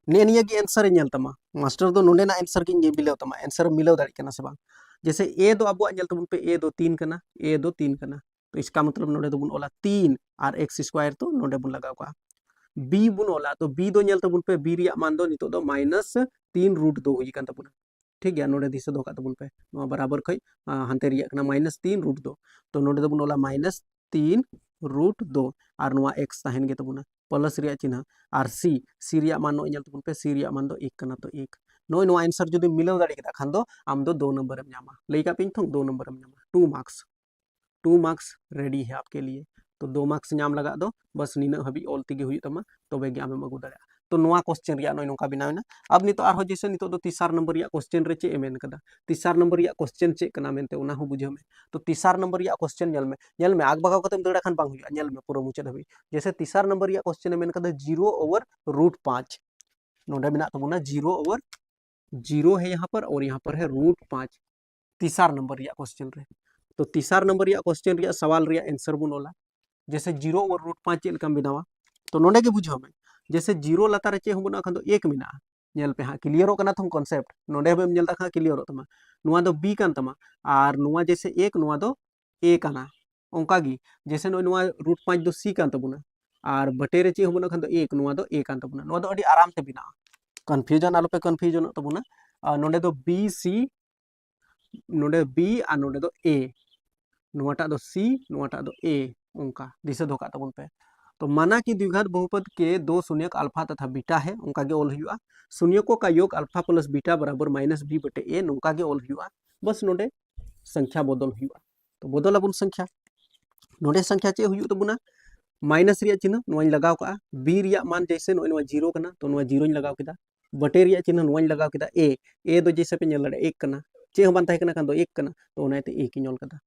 निये की आंसर नेल तमा मास्टर दो नोडे ना आंसर की मिलाव तमा आंसर मिलाव दाड़ी कना से बांग जैसे ए दो अब नेल तबुन पे ए दो 3 कना तो इसका मतलब नोडे दो बुन ओला 3 और एक्स स्क्वायर तो नोडे बुन लगाव का बी बुन ओला तो बी दो नेल तबुन पे बी रिया मान दो नितो दो -3 रूट 2 हुई कान तबुना ठीक गया नोडे दिशा दो का तबुन पे नोआ बराबर खई हानते रिया कना -3 √2 तो नोडे दबुन ओला -3 √2 और नोआ x ताहेन गे तबुना प्लस रिया चिन्ह और c रिया मान नोय तबुन पे c रिया मान दो 1 कना तो 1 नोय नोआ आंसर जुदी मिलाव दाड़ी केदा खान दो आम दो 2 नंबर एम न्यामा लई का पिन थों 2 number M Nyama 2 marks ready है आपके लिए तो 2 मार्क्स नाम लगा दो बस नीना हबी ऑल तेगे हुई तमा तबे गे आमेम अगु दाड़ा तो नोआ क्वेश्चन रिया नोय नोका बिनावना अब नितो आरो जैसे नितो दो तीसर नंबर रिया क्वेश्चन रे चे एमेन कदा तीसर नंबर रिया क्वेश्चन चे कना मेनते उना हो बुझे में तो तीसर नंबर रिया क्वेश्चन नेल में आग बगाव कतेम दड़ा खान बांग हुई नेल में पूरा मुचाद हबी जैसे तीसर नंबर रिया क्वेश्चन एमेन कदा 0/√5 नोडे बिना तबुना 0/0 है यहाँ पर और यहाँ पर है √5 तीसर नंबर रिया क्वेश्चन रे तो तीसर नंबर रिया क्वेश्चन रिया सवाल रिया आंसर बुन ओला जैसे 0/√5 चेल कम बिनावा तो नोडे के बुझो में जैसे 0 लतार चे हम खान 1 मिना नेल पे हाँ क्लियर होना थम कॉन्सेप्ट नोडे हम नेल खा क्लियर तमा नुआ दो बी कान तमा और नुआ जैसे 1 नुआ दो ए काना ओंका गी जैसे नुआ √5 दो सी कान तबुना और बटे रे चे हम खान 1 नुआ दो ए कान तबुना नुआ दो अडी आराम ते बिना कन्फ्यूजन आलो पे कन्फ्यूजन तबुना नोडे दो बी सी नोडे बी और नोडे दो ए नुआटा दो सी नुआटा दो ए उनका दिशा धोखा तबुन पे तो माना कि द्विघात बहुपद के दो शून्यक अल्फा तथा बीटा है उनका के ओल हुआ शून्यकों का योग अल्फा प्लस बीटा बराबर -b बटे ए नौका के ओल हुआ बस नोडे संख्या बदल हुआ तो बदल अबुन संख्या नोडे संख्या चे हुई तबुना माइनस रिया चिन्ह नोनी लगाव का बी रिया मान जैसे नोय 0 कना तो नोय 0 लगाव केदा बटे रिया चिन्ह नोनी लगाव केदा ए दो जैसे पे नेल दाड़े 1 कना चे हम बान ताहे कना खान दो 1 कना तो ओनाते 1 की नेल कदा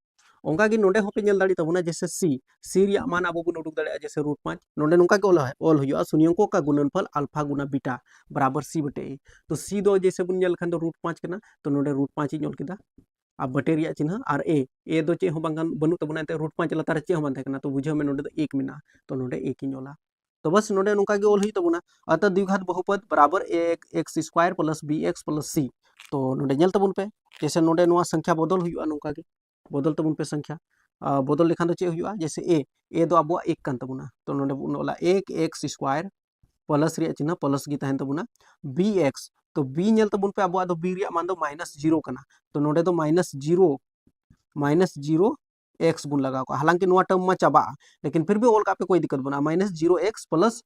ओंका गी नोडे होपे नेल दाड़ी तबुना जैसे सी रिया मान अब बुन उडुक दाड़े जैसे √5 नोडे नोका के ओल हुआ शून्यकों का गुणनफल अल्फा गुना बीटा बराबर सी बटे ए तो सी दो जैसे बुन नेल खान दो √5 कना तो नोडे √5 नेल केदा अब बटे रिया चिन्ह और ए दो चे हम बांगान बनु तबुना ते √5 लतार चे हम बान ताहे कना तो बुझो में नोडे 1 मिना तो नोडे 1 की नेला तो बस नोडे नोका के ओल हुई तबुना अतः द्विघात बहुपद बराबर x² + bx + c तो नोडे नेल तबुन पे जैसे नोडे नोआ संख्या बदल हुआ नोका के बदल तबुन पे संख्या बदल लेखान दो चे हुआ जैसे ए दो अब 1 कान तबुना तो नोडे बुन ओला 1x² प्लस रिया चिन्ह प्लस गी ताहेन तबुना bx तो b नेल तबुन पे अब दो b रिया मान दो -0 कना तो नोडे दो -0 x बुन लगाओ का हालांकि नोआ टर्म में चाबा लेकिन फिर भी ओल का पे कोई दिक्कत बना -0 x प्लस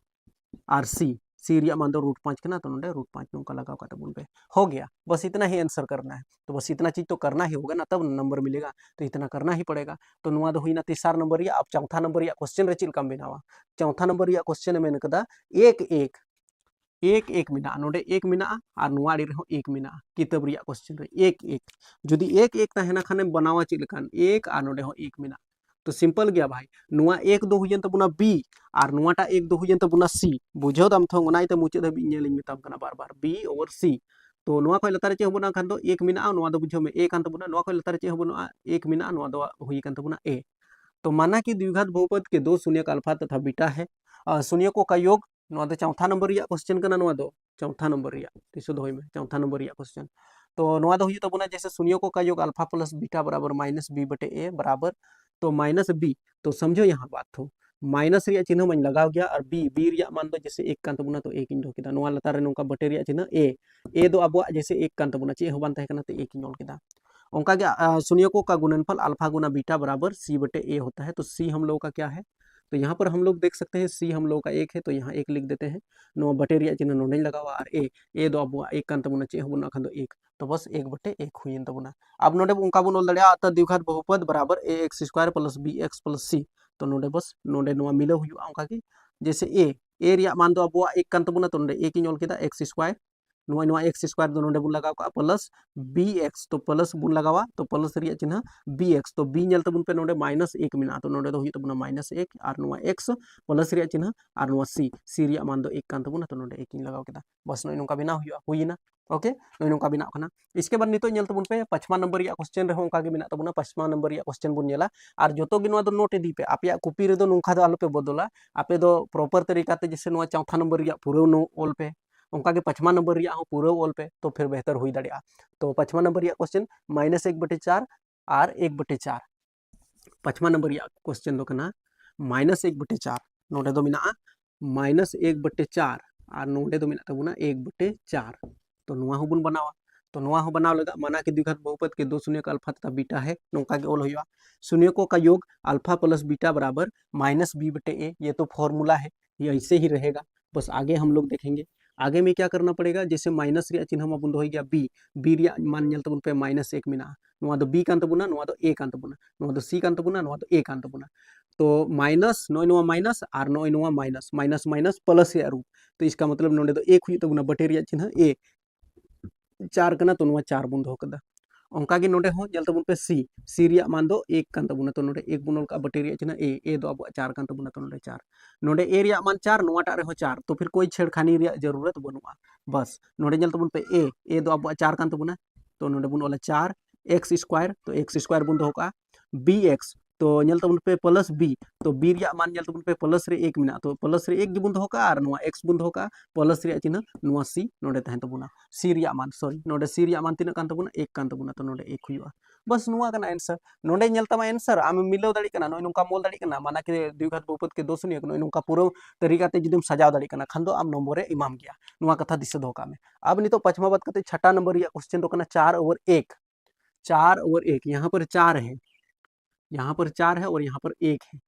आर सी रिया मान दो √5 कना तो नोडे √5 नोका लगाओ का तबुन पे हो गया बस इतना ही आंसर करना है तो बस इतना चीज तो करना ही होगा ना तब नंबर मिलेगा तो इतना करना ही पड़ेगा तो नुआ दो हुईना तीसर नंबर या अब चौथा नंबर या क्वेश्चन रे चिल कम बिनावा चौथा नंबर या क्वेश्चन में कदा 1 मिना नोडे 1 मिना और नुआ आड़ी रहो 1 मिना किताब रिया क्वेश्चन रे 1 जुदी 1 ताहेना खाने बनावा चिलकान 1 और नोडे हो 1 मिना तो सिंपल गया भाई नुआ 1 दो हुयन तबुना बी और नुआटा 1 दो हुयन तबुना सी बुझो दम थोंग ओनाइते मुचे दबी नेलिंग मिताम कना बार बार बी और सी तो नुआ को लतार चे होबना खान दो 1 मिना नुआ दो बुझो में ए कान तबुना नुआ को लतार चे होबना 1 मिना नुआ दो हुई कान तबुना ए तो माना कि द्विघात बहुपद के दो शून्यक अल्फा तथा बीटा है शून्यकों का योग नुआ दो चौथा नंबर रिया क्वेश्चन कना नुआ दो चौथा नंबर रिया तिसो दोय में चौथा नंबर रिया क्वेश्चन तो नुआ दो हुई तबुना जैसे शून्यकों का योग अल्फा प्लस बीटा बराबर -b बटे ए बराबर तो -b तो समझो यहाँ बात हो माइनस रिया चिन्ह मन लगाव गया और बी रिया मान दो जैसे 1 कान तबुना तो 1 इन केदा नुआ लतार रे नोका बटे रिया चिन्ह ए दो अब जैसे 1 कान तबुना चे हो बान ताहे कना तो 1 इन केदा उनका क्या शून्यकों का गुणनफल अल्फा गुना बीटा बराबर सी बटे ए होता है तो सी हम लोगों का क्या है तो यहाँ पर हम लोग देख सकते हैं सी हम लोगों का 1 है तो यहाँ 1 लिख देते हैं नो बटे रिया चिन्ह नोडे लगा हुआ और ए दो अब 1 कान तबुना चे हो खान दो 1 तो बस 1 बटे 1 हुई तबुना अब नोडे उनका बुन ओल दड़िया अतः द्विघात बहुपद बराबर ax² + bx + c तो नोडे बस नोडे नोआ मिलो हुआ उनका की जैसे ए रिया मान दो अब 1 कान तबुना तो नोडे 1 इन केदा x² नुआ x² दो नोडे बुन लगाव का प्लस bx तो प्लस बुन लगावा तो प्लस रिया चिन्ह bx तो b नेल तबुन पे नोडे -1 मिना तो नोडे दो हुई तबुना -1 और नुआ x प्लस रिया चिन्ह और नुआ c रिया मान दो 1 कान तबुना तो नोडे 1 इन लगाव केदा बस नोय नोका बिना हुईना ओके नोय नोका बिना खाना इसके बाद नितो नेल तबुन पे 5वां नंबर या क्वेश्चन रे होंका के बिना तबुना 5वां नंबर या क्वेश्चन बुन नेला और जोतो गे नुआ दो नोट इदी पे आपया कॉपी रे दो नोंखा दो आलो पे बदला आपे दो प्रॉपर तरीका ते जैसे नुआ चौथा नंबर या पूरा नो ऑल पे उनका के 5वां नंबर रिया पूरा ऑल पे तो फिर बेहतर हुई दाड़िया तो 5वां नंबर रिया क्वेश्चन -1/4 और 1/4 5वां नंबर रिया क्वेश्चन दो कना -1/4 नोडे दो मिना -1/4 और नोडे दो मिना तबुना 1/4 तो नुआ होबुन बनावा तो नोआ हो बनाव लगा माना कि द्विघात बहुपद के दो शून्य का अल्फा तथा बीटा है नौका के ओल हुआ शून्यकों का योग अल्फा प्लस बीटा बराबर माइनस बी बटे ए, ये तो फॉर्मूला है, ये ऐसे ही रहेगा। बस आगे हम लोग देखेंगे आगे में क्या करना पड़ेगा, जैसे माइनस रे चिन्ह में बुंद हो गया बी बी रे मान नेल तबन पे माइनस एक मिना नोआ दो बी कान तबुना नोआ दो ए कान तबुना नोआ दो सी कान तबुना नोआ दो ए कान तबुना। तो माइनस नॉय नोआ माइनस और नॉय नोआ माइनस माइनस माइनस प्लस या रूप, तो इसका मतलब नोडे दो एक हुई तबुना बटे रे चिन्ह ए चार कना तो नोआ चार बुंद हो कदा। onka gi node ho jel tabun pe c riya मान दो एक kan tabuna तो नोडे एक बुनल का बटे रिया चिन्ह ए दो अब चार kan tabuna तो नोडे चार नोडे ए रिया मान चार नोआटा रे हो चार, तो फिर कोई छेड़खानी रिया जरूरत बनुआ। बस नोडे जल तबन पे ए दो अब चार kan tabuna तो नोडे बुन वाला चार एक्स स्क्वायर, तो एक्स स्क्वायर बुन दो का बी एक्स तो नेल तबन पे प्लस बी, तो बी रिया मान नेल तबन पे प्लस रे एक मिना तो प्लस रे एक गी बुन दो का और नोआ एक्स बुन दो का प्लस रिया चिन्ह नोआ सी नोडे तहन तबुना सी रिया मान सॉरी नोडे सी रिया मान तीना kan तबुना एक kan तबुना तो नोडे एक हुआ। बस नुआ कना आंसर नोडे नेल तमा आंसर आम मिलाव दाड़ी कना नोय नुका मोल दाड़ी कना माना कि द्विघात बहुपद के दो शून्य नोय नुका पूरा तरीका ते जुदीम सजाव दाड़ी कना खान दो आम नंबर ए इमाम गया नुआ कथा दिस दो का में। अब नितो पचमा बात करते छठा नंबर या क्वेश्चन तो कना 4 ओवर 1 4 ओवर 1 यहाँ पर 4 है, यहाँ पर 4 है और यहाँ पर 1 है,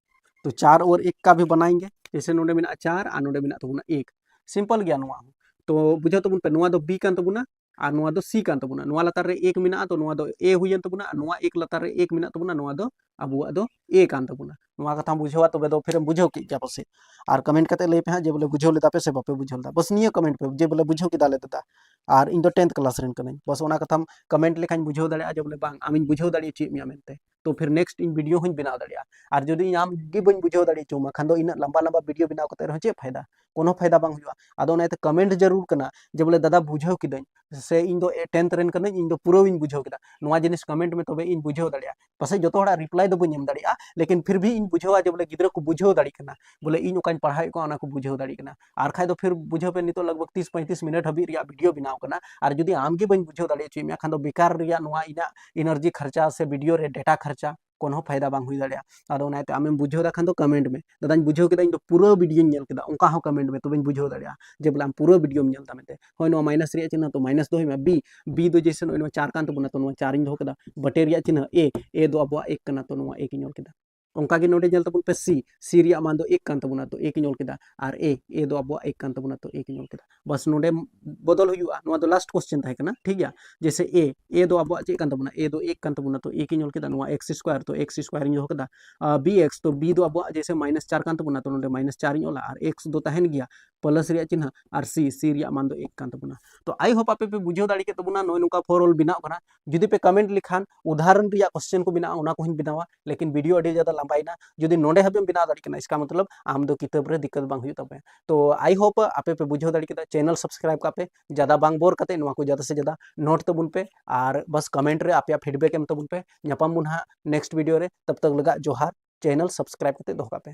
तो 4 ओवर 1 का भी बनाएंगे जैसे नोडे बिना 4 और नोडे बिना तो 1 सिंपल गया नुआ तो बुझो तो पे नुआ दो बी कान तबुना और नुआ दो सी कान तबुना नुआ लतार रे एक मिना तो नुआ दो ए हुयन तबुना नुआ एक लतार रे एक मिना तबुना नुआ दो अबुआ दो ए कान तबुना नुआ कथा बुझवा तबे दो फिर बुझो कि क्या पसे और कमेंट करते ले पे हां जे बोले बुझो लेता पे से बापे बुझो दा बस नियो कमेंट पे जे बोले बुझो कि दाले दादा और इन दो 10th क्लास रेन कने बस ओना कथा कमेंट लेखान बुझो दाड़े जे बोले बांग आमिन बुझो दाड़ी ची मिया मेनते तो फिर नेक्स्ट इन वीडियो हुन बनाव दाड़िया और जदि आम गे बन बुझो दाड़ी चुमा खान दो इन लंबा लंबा वीडियो बनाव कते रह चे फायदा कोनो फायदा बांग हुआ आदो नाते कमेंट जरूर कना जे बोले दादा बुझो किदन से इन दो 10th रेन कने इन दो पूरा इन बुझो किदा नुआ जिनिस कमेंट में तबे इन बुझो दाड़िया पासे जतो हड़ा रिप्लाई दो बन दाड़िया लेकिन फिर भी इन बुझो जे बोले गिद्रा को बुझो दाड़ी कना बोले इन ओकान पढ़ाई को आना को बुझो दाड़ी कना और खाय दो फिर बुझो पे नितो लगभग 30-35 मिनट हबी रिया वीडियो बनाव कना और जदि आम गे बन बुझो दाड़ी चे खान दो बेकार रिया नुआ इना एनर्जी खर्चा से वीडियो रे डेटा खर्चा कोनो फायदा बांग हुई दाड़िया आदो नाते आमें बुझो दा खान दो कमेंट में दादाñ बुझो केदा इन दो पूरा वीडियो नेल केदा उनका हो कमेंट में तबेñ बुझो दाड़िया जे बोले आम पूरा वीडियो में नेलता मेते होय नो माइनस रिया चिन्ह तो माइनस दो में बी बी दो जैसे नो 4 कान तो बुना तो नो 4 इन दो केदा बटे रिया चिन्ह ए दो अब एक कना तो नो एक इन केदा onka gi node jel tabun pe c रिया मान दो एक कान तबुना तो एक इन केदा और ए दो अब एक कान तबुना तो एक इन केदा बस नोडे बदल हुआ नुआ दो लास्ट क्वेश्चन था कना ठीक गया जैसे ए दो अब चे कान तबुना ए दो एक कान तबुना तो एक इन केदा नुआ एक्स स्क्वायर तो एक्स स्क्वायर इन हो केदा बी एक्स तो बी दो अब जैसे माइनस 4 कान तबुना तो नोडे माइनस 4 इन ओला और एक्स दो तहन गया प्लस रिया चिन्ह और सी रिया मान दो एक कान तबुना। तो आई होप आपे पे बुझो दाड़ी के तबुना नोय नुका फॉरऑल बिनाव कना जुदी पे कमेंट लिखान उदाहरण रिया क्वेश्चन को बिना ओना को हिन बिनावा लेकिन वीडियो अडी ज्यादा लंबाइना जुदी नोडे हबेम बिना दाड़ी कना इसका मतलब आम दो किताब रे दिक्कत बांग हुई तबे। तो आई होप आपे पे बुझो दाड़ी के चैनल सब्सक्राइब कापे ज्यादा बांग बोर कते नुआ को ज्यादा से ज्यादा नोट तबुन पे और बस कमेंट रे आपया फीडबैक एम तबुन पे न्यापाम बुन हा नेक्स्ट वीडियो रे तब तक लगा जोहार चैनल सब्सक्राइब कते दोहा पे।